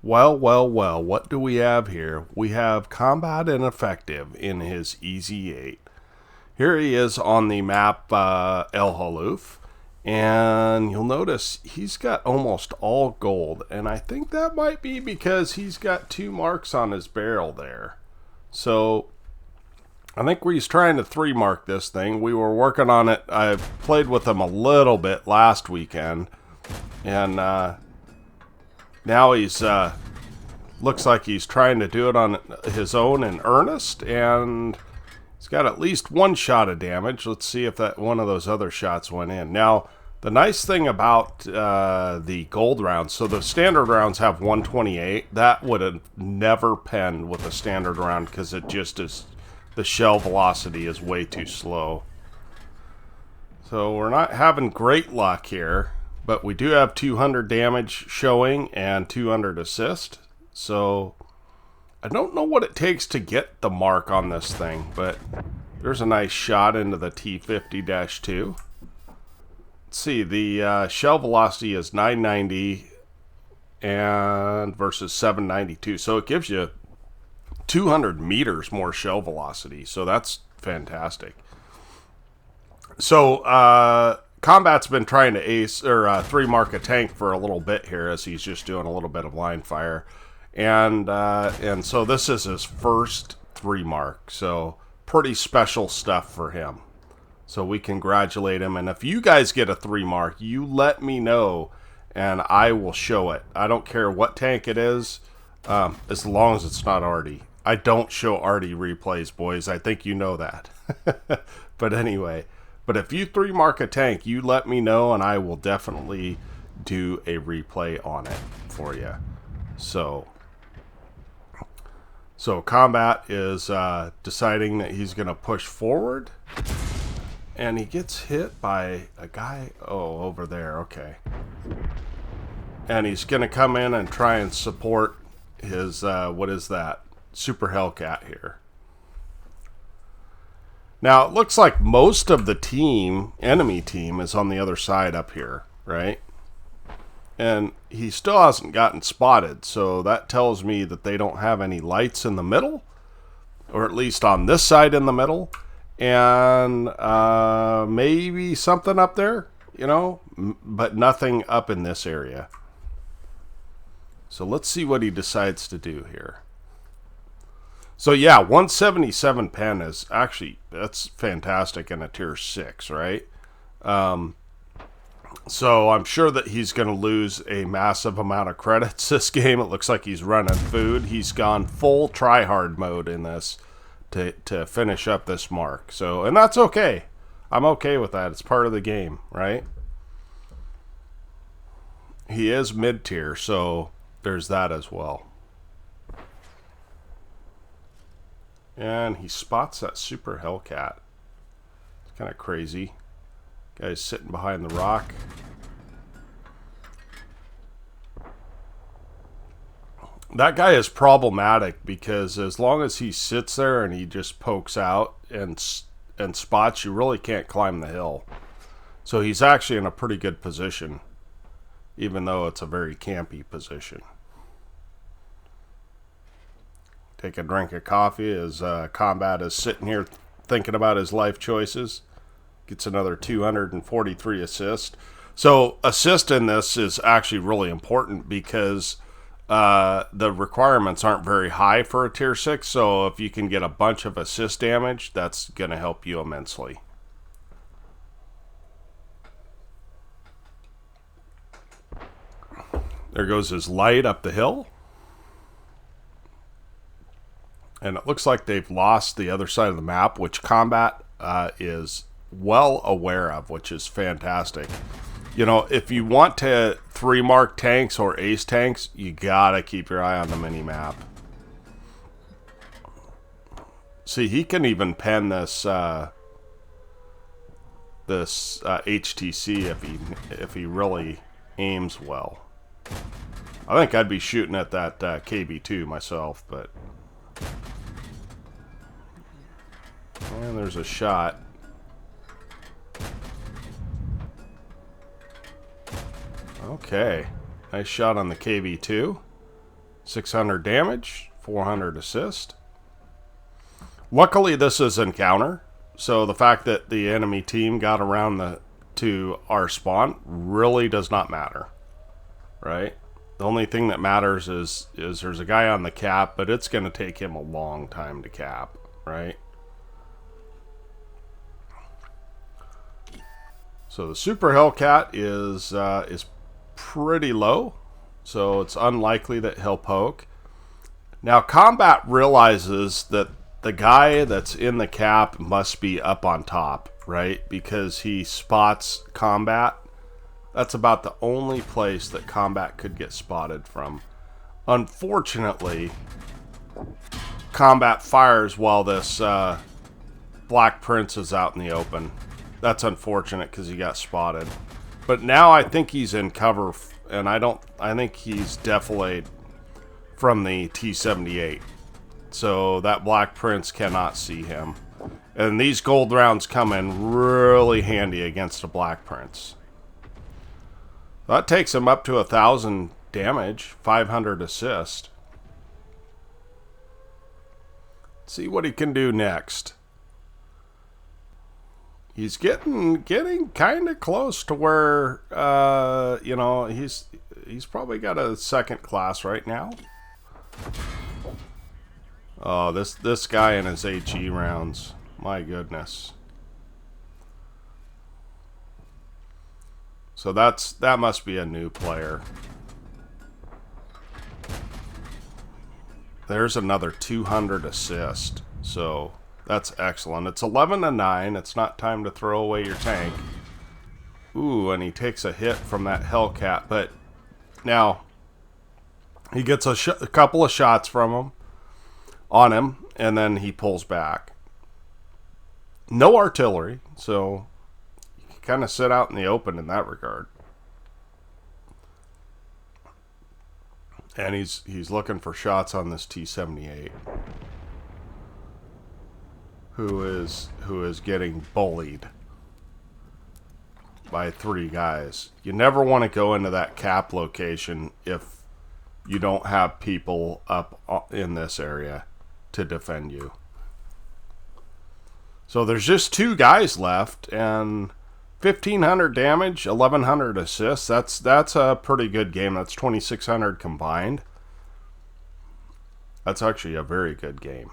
Well, well, well, what do we have here? We have Combatineffective in his Easy 8. Here he is on the map El Haluf, and you'll notice he's got almost all gold, and I think that might be because he's got 2 marks on his barrel there. So I think he's trying to 3 mark this thing. We were working on it. I played with him a little bit last weekend, and now he's looks like he's trying to do it on his own in earnest, and he's got at least 1 shot of damage. Let's see if that one of those other shots went in. Now, the nice thing about the gold rounds, so the standard rounds have 128. That would have never penned with a standard round because it just is, the shell velocity is way too slow. So we're not having great luck here. But we do have 200 damage showing and 200 assist. So I don't know what it takes to get the mark on this thing. But there's a nice shot into the T50-2. Let's see. The shell velocity is 990 and versus 792. So it gives you 200 meters more shell velocity. So that's fantastic. So, Combat's been trying to ace or 3-mark a tank for a little bit here as he's just doing a little bit of line fire, and so this is his first 3-mark. So pretty special stuff for him. So we congratulate him, and if you guys get a 3-mark, you let me know, and I will show it. I don't care what tank it is, as long as it's not Artie. I don't show Artie replays, boys. I think you know that. But anyway. But if you 3-mark a tank, you let me know, and I will definitely do a replay on it for you. So Combat is deciding that he's going to push forward, and he gets hit by a guy, over there, okay. And he's going to come in and try and support his, what is that, Super Hellcat here. Now, it looks like most of the enemy team, is on the other side up here, right? And he still hasn't gotten spotted, so that tells me that they don't have any lights in the middle, or at least on this side in the middle, and maybe something up there, but nothing up in this area. So let's see what he decides to do here. So yeah, 177 pen is actually, that's fantastic in a tier 6, right? So I'm sure that he's going to lose a massive amount of credits this game. It looks like he's running food. He's gone full try-hard mode in this to finish up this mark. So, and that's okay. I'm okay with that. It's part of the game, right? He is mid-tier, so there's that as well. And he spots that Super Hellcat. It's kind of crazy. Guy's sitting behind the rock. That guy is problematic because as long as he sits there and he just pokes out and spots, you really can't climb the hill. So he's actually in a pretty good position, even though it's a very campy position. Take a drink of coffee as Combat is sitting here thinking about his life choices. Gets another 243 assist. So assist in this is actually really important because the requirements aren't very high for a tier 6. So if you can get a bunch of assist damage, that's going to help you immensely. There goes his light up the hill. And it looks like they've lost the other side of the map, which Combat is well aware of, which is fantastic. If you want to 3-mark tanks or ace tanks, you gotta keep your eye on the mini-map. See, he can even pen this HTC if he really aims well. I think I'd be shooting at that KB2 myself, but... And there's a shot. Okay. Nice shot on the KB2. 600 damage, 400 assist. Luckily, this is encounter, so the fact that the enemy team got around to our spawn really does not matter, right? The only thing that matters is there's a guy on the cap, but it's going to take him a long time to cap, right? So the Super Hellcat is pretty low, so it's unlikely that he'll poke. Now, Combat realizes that the guy that's in the cap must be up on top, right? Because he spots Combat. That's about the only place that Combat could get spotted from. Unfortunately, Combat fires while this Black Prince is out in the open. That's unfortunate because he got spotted. But now I think he's in cover, and I think he's defilade from the T-78. So that Black Prince cannot see him. And these gold rounds come in really handy against a Black Prince. That takes him up to 1,000 damage, 500 assist. Let's see what he can do next. He's getting kind of close to where, you know, he's probably got a second class right now. Oh, this guy and his HE rounds. My goodness. So that must be a new player. There's another 200 assist. So that's excellent. It's 11-9. It's not time to throw away your tank. Ooh, and he takes a hit from that Hellcat. But now he gets a couple of shots from him on him, and then he pulls back. No artillery, so you can kind of sit out in the open in that regard. And he's looking for shots on this T-78, who is getting bullied by 3 guys. You never want to go into that cap location if you don't have people up in this area to defend you. So there's just 2 guys left, and 1,500 damage, 1,100 assists. That's a pretty good game. That's 2,600 combined. That's actually a very good game.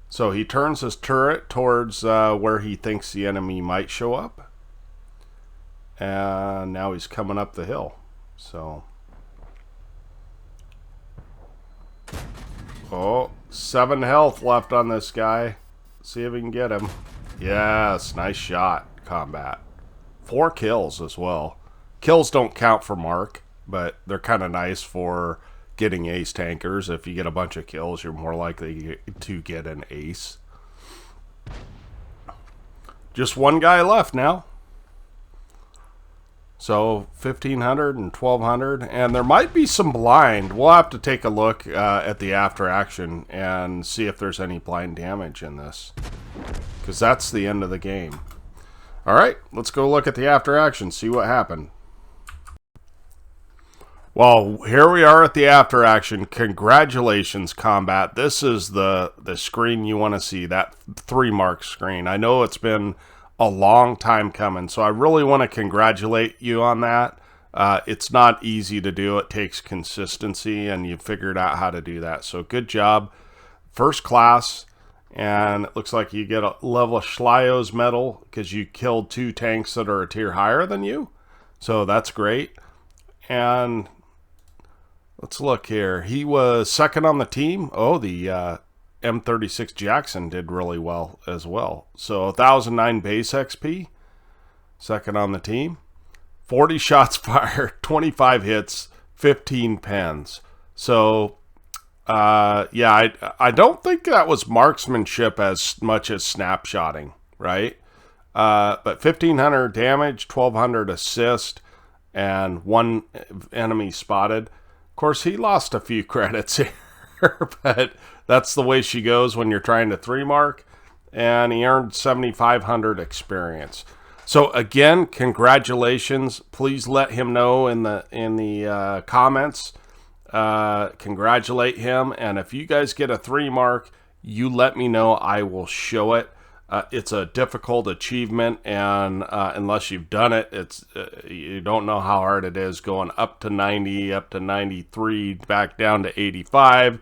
So he turns his turret towards where he thinks the enemy might show up. And now he's coming up the hill. So, oh, 7 health left on this guy. See if we can get him. Yes, nice shot, Combat. 4 kills as well. Kills don't count for mark, but they're kind of nice for getting ace tankers. If you get a bunch of kills, you're more likely to get an ace. Just 1 guy left now. So 1,500 and 1,200, and there might be some blind. We'll have to take a look at the after action and see if there's any blind damage in this, because that's the end of the game. All right, let's go look at the after action, see what happened. Well, here we are at the after action. Congratulations, Combat. This is the screen you want to see, that 3-mark screen. I know it's been a long time coming, so I really want to congratulate you on that. It's not easy to do. It takes consistency, and you figured out how to do that. So good job. First class, and it looks like you get a level of Schleio's medal because you killed 2 tanks that are a tier higher than you. So that's great. And let's look here. He was second on the team. Oh, the M36 Jackson did really well as well. So 1,009 base XP. Second on the team. 40 shots fired, 25 hits, 15 pens. So, yeah, I don't think that was marksmanship as much as snapshotting, right? But 1,500 damage, 1,200 assist, and 1 enemy spotted. Of course, he lost a few credits here, but that's the way she goes when you're trying to 3-mark. And he earned 7,500 experience. So again, congratulations. Please let him know in the comments. Congratulate him, and if you guys get a 3 mark, you let me know. I will show it. It's a difficult achievement, and unless you've done it, it's you don't know how hard it is going up to 90, up to 93, back down to 85.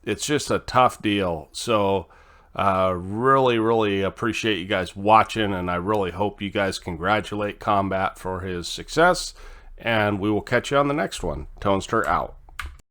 It's just a tough deal. So really appreciate you guys watching, and I really hope you guys congratulate Combat for his success, and we will catch you on the next one. Tonester out.